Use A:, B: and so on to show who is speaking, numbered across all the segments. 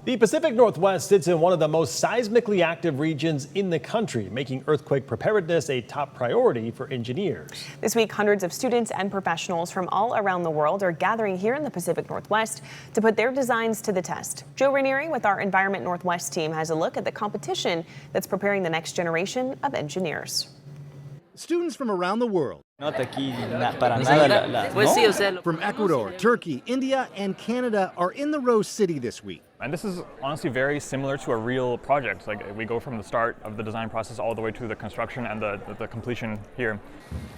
A: The Pacific Northwest sits in one of the most seismically active regions in the country, making earthquake preparedness a top priority for engineers.
B: This week, hundreds of students and professionals from all around the world are gathering here in the Pacific Northwest to put their designs to the test. Joe Ranieri with our Environment Northwest team has a look at the competition that's preparing the next generation of engineers.
C: Students from around the world. From Ecuador, Turkey, India, and Canada are in the Rose City this week.
D: And this is honestly very similar to a real project. Like, we go from the start of the design process all the way to the construction and the completion here.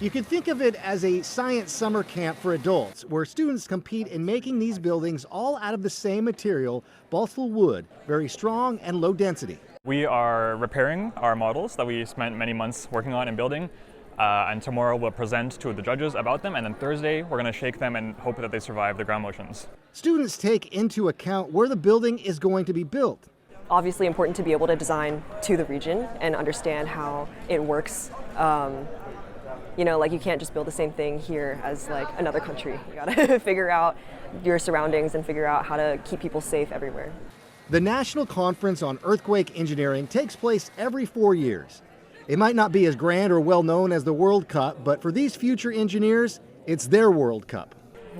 C: You could think of it as a science summer camp for adults, where students compete in making these buildings all out of the same material, balsa wood, very strong and low density.
D: We are repairing our models that we spent many months working on and building. And tomorrow we'll present to the judges about them, and then Thursday we're going to shake them and hope that they survive the ground motions.
C: Students take into account where the building is going to be built.
E: Obviously important to be able to design to the region and understand how it works. Like you can't just build the same thing here as like another country. You gotta figure out your surroundings and figure out how to keep people safe everywhere.
C: The National Conference on Earthquake Engineering takes place every 4 years. It might not be as grand or well known as the World Cup, but for these future engineers, it's their World Cup.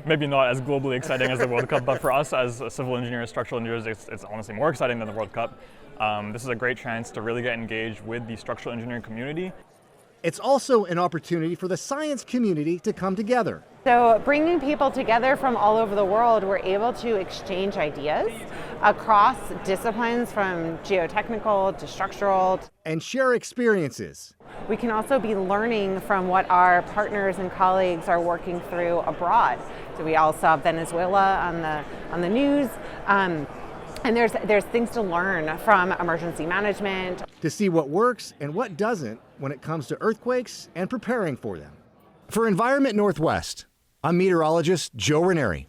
D: Maybe not as globally exciting as the World Cup, but for us as civil engineers, structural engineers, it's honestly more exciting than the World Cup. This is a great chance to really get engaged with the structural engineering community.
C: It's also an opportunity for the science community to come together.
F: So bringing people together from all over the world, we're able to exchange ideas across disciplines from geotechnical to structural.
C: And share experiences.
F: We can also be learning from what our partners and colleagues are working through abroad. So we all saw Venezuela on the news. And there's things to learn from emergency management.
C: To see what works and what doesn't when it comes to earthquakes and preparing for them. For Environment Northwest, I'm meteorologist Joe Ranieri.